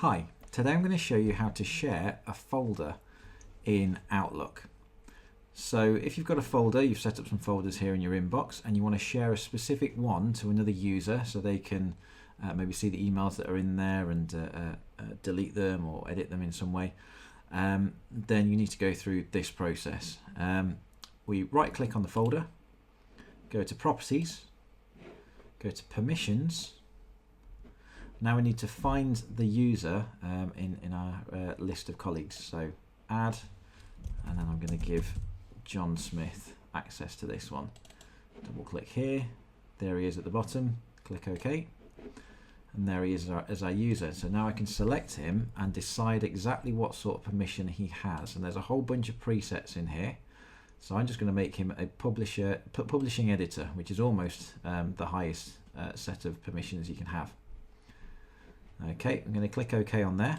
Hi, today I'm going to show you how to share a folder in Outlook. So if you've got a folder, you've set up some folders here in your inbox and you want to share a specific one to another user so they can maybe see the emails that are in there and delete them or edit them in some way, then you need to go through this process. We right click on the folder, go to Properties, go to Permissions. Now we need to find the user in our list of colleagues. So add, and then I'm going to give John Smith access to this one. Double click here, there he is at the bottom, click OK, and there he is as our user. So now I can select him and decide exactly what sort of permission he has. And there's a whole bunch of presets in here. So I'm just going to make him a publishing editor, which is almost the highest set of permissions you can have. Okay, I'm going to click OK on there.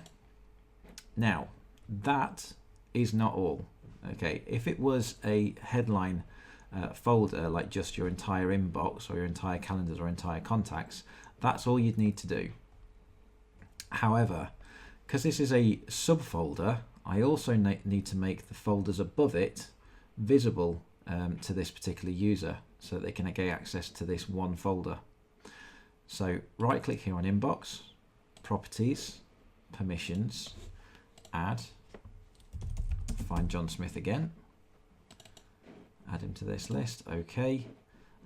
Now, that is not all. Okay, if it was a headline folder, like just your entire inbox or your entire calendars or entire contacts, that's all you'd need to do. However, because this is a subfolder, I also need to make the folders above it visible to this particular user so that they can get access to this one folder. So right click here on Inbox, Properties, Permissions, Add, find John Smith again, add him to this list, OK,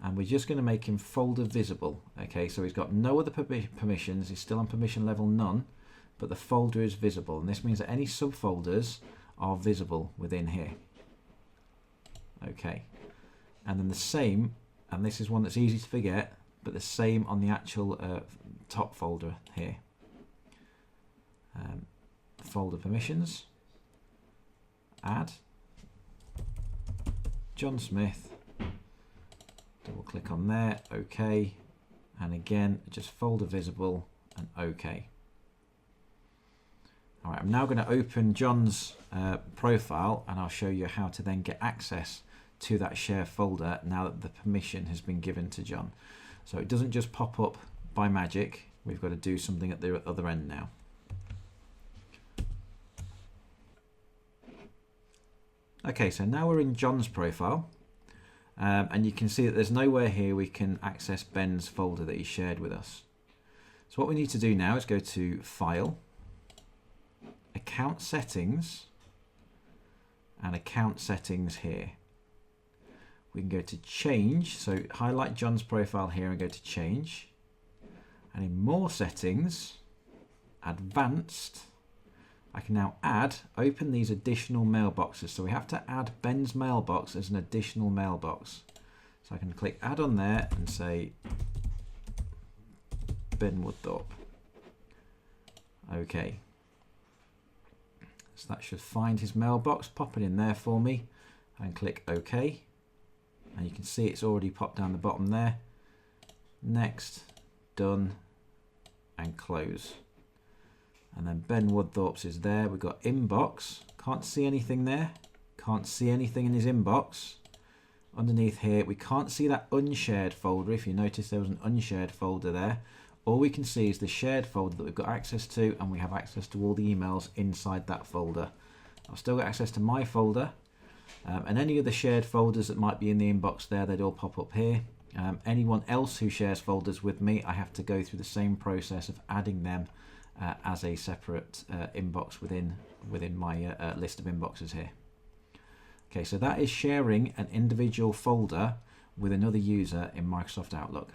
and we're just going to make him folder visible. OK, so he's got no other permissions, he's still on permission level none, but the folder is visible, and this means that any subfolders are visible within here. OK, and then the same, and this is one that's easy to forget, but the same on the actual top folder here. Folder permissions, add, John Smith, double click on there, OK, and again just folder visible and OK. Alright, I'm now going to open John's profile and I'll show you how to then get access to that share folder now that the permission has been given to John. So it doesn't just pop up by magic, we've got to do something at the other end now. Okay, so now we're in John's profile and you can see that there's nowhere here we can access Ben's folder that he shared with us. So what we need to do now is go to File, Account Settings, and Account Settings here. We can go to Change, so highlight John's profile here and go to Change. And in More Settings, Advanced, I can now open these additional mailboxes. So we have to add Ben's mailbox as an additional mailbox. So I can click Add on there and say Ben Woodthorpe. Okay. So that should find his mailbox, pop it in there for me, and click OK. And you can see it's already popped down the bottom there. Next, done, and close. And then Ben Woodthorpe's is there. We've got inbox. Can't see anything there. Can't see anything in his inbox. Underneath here, we can't see that unshared folder. If you notice, there was an unshared folder there. All we can see is the shared folder that we've got access to, and we have access to all the emails inside that folder. I've still got access to my folder, and any other shared folders that might be in the inbox there, they'd all pop up here. Anyone else who shares folders with me, I have to go through the same process of adding them as a separate inbox within my list of inboxes here. Okay, so that is sharing an individual folder with another user in Microsoft Outlook.